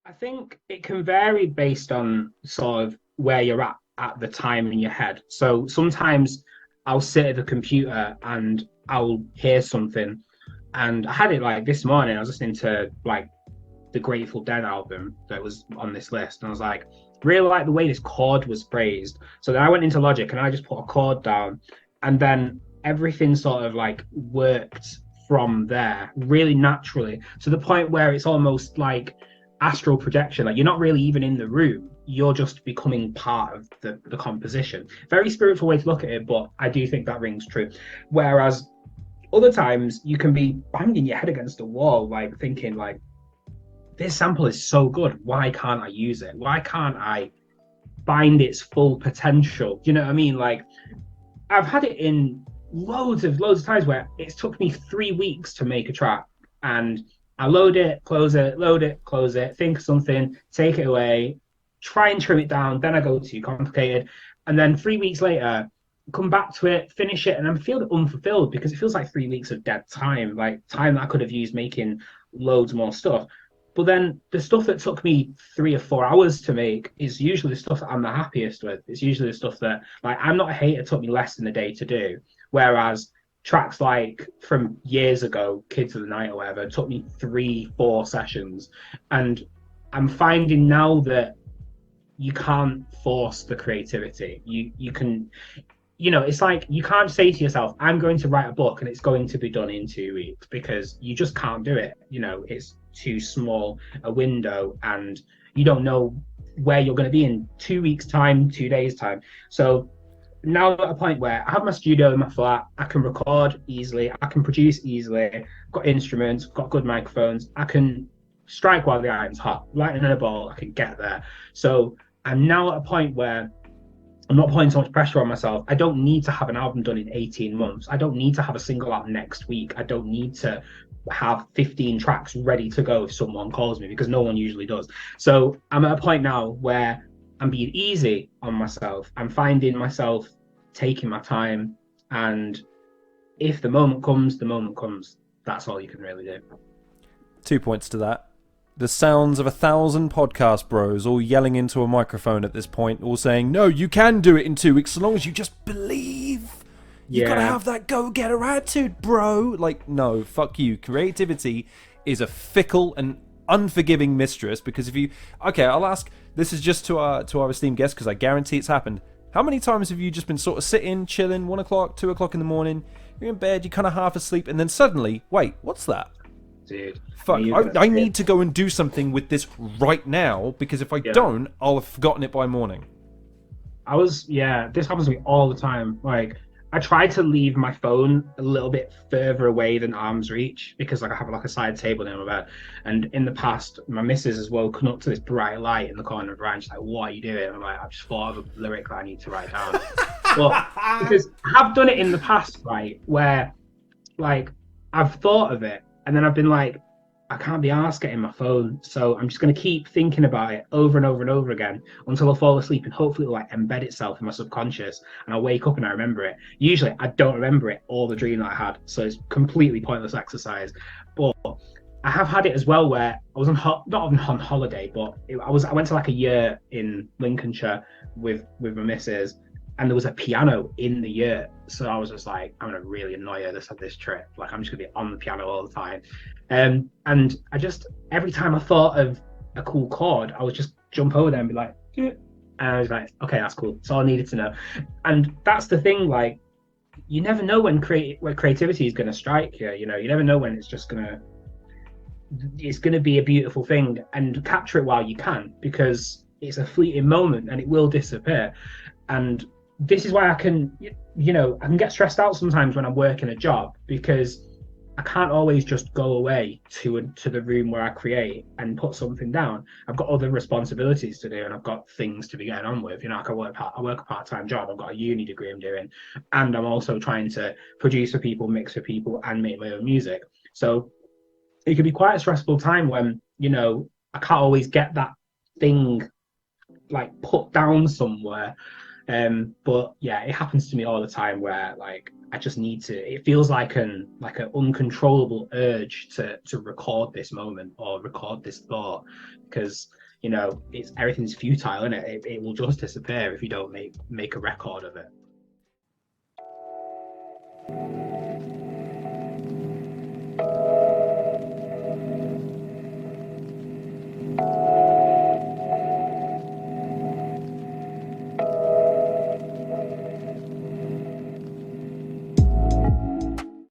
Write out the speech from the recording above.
I think it can vary based on sort of where you're at the time in your head. So sometimes I'll sit at the computer and I'll hear something. And I had it like this morning. I was listening to like the Grateful Dead album that was on this list, and I was like, really like the way this chord was phrased. So then I went into Logic and I just put a chord down, and then everything sort of like worked from there really naturally to the point where it's almost like astral projection. Like you're not really even in the room, you're just becoming part of the composition. Very spiritual way to look at it, but I do think that rings true. Whereas other times you can be banging your head against the wall, like thinking like, this sample is so good. Why can't I use it? Why can't I find its full potential? You know what I mean? Like I've had it in loads of times where it's took me 3 weeks to make a track, and I load it, load it, close it, think of something, take it away, try and trim it down. Then I go too complicated, and then 3 weeks later, come back to it, finish it, and I feel unfulfilled because it feels like 3 weeks of dead time, like time that I could have used making loads more stuff. But then the stuff that took me 3 or 4 hours to make is usually the stuff that I'm the happiest with. It's usually the stuff that, like, I'm not a hater, it took me less than a day to do. Whereas tracks like from years ago, Kids of the Night or whatever, took me 3, 4 sessions. And I'm finding now that you can't force the creativity. You can, it's like you can't say to yourself, I'm going to write a book and it's going to be done in 2 weeks, because you just can't do it. It's too small a window, and you don't know where you're going to be in 2 weeks' time, 2 days' time. So now at a point where I have my studio in my flat, I can record easily, I can produce easily, I've got instruments, got good microphones, I can strike while the iron's hot, lightning in a ball, I can get there. So I'm now at a point where I'm not putting so much pressure on myself. I don't need to have an album done in 18 months. I don't need to have a single out next week. I don't need to have 15 tracks ready to go if someone calls me, because no one usually does. So I'm at a point now where I'm being easy on myself. I'm finding myself taking my time. And if the moment comes, the moment comes. That's all you can really do. 2 points to that. The sounds of 1,000 podcast bros all yelling into a microphone at this point, all saying, no, you can do it in 2 weeks, so long as you just believe. You gotta have that go-getter attitude, bro. Like, no, fuck you. Creativity is a fickle and unforgiving mistress, because if you... Okay, I'll ask, this is just to our esteemed guests, because I guarantee it's happened. How many times have you just been sort of sitting, chilling, 1 o'clock, 2 o'clock in the morning, you're in bed, you're kind of half asleep, and then suddenly, wait, what's that? Dude, fuck, I need to go and do something with this right now, because if I don't, I'll have forgotten it by morning. This happens to me all the time. Like, I try to leave my phone a little bit further away than arm's reach, because like I have like a side table near my bed. And in the past, my missus has woken up to this bright light in the corner of the room. She's like, what are you doing? I'm like, I've just thought of a lyric that I need to write down. But because I have done it in the past, right, where like I've thought of it, and then I've been like, I can't be arsed getting my phone, so I'm just going to keep thinking about it over and over and over again until I fall asleep, and hopefully it'll like embed itself in my subconscious, and I'll wake up and I remember it. Usually I don't remember it or the dream that I had, so it's completely pointless exercise. But I have had it as well where I was not on holiday, but I went to like a year in Lincolnshire with my missus, and there was a piano in the year. So I was just like, I'm gonna really annoy her this trip. Like, I'm just gonna be on the piano all the time. And I just, every time I thought of a cool chord, I would just jump over there and be like, "Yeah." And I was like, okay, that's cool. That's all I needed to know. And that's the thing, like, you never know when creativity is gonna strike you. You never know when it's gonna be a beautiful thing, and capture it while you can, because it's a fleeting moment and it will disappear. And this is why I can get stressed out sometimes when I'm working a job, because I can't always just go away to the room where I create and put something down. I've got other responsibilities to do, and I've got things to be getting on with. I work a part-time job. I've got a uni degree I'm doing, and I'm also trying to produce for people, mix for people, and make my own music. So it can be quite a stressful time when I can't always get that thing like put down somewhere. But yeah, it happens to me all the time where like I just need to. It feels like an uncontrollable urge to record this moment or record this thought because it's everything's futile, isn't it? It will just disappear if you don't make a record of it.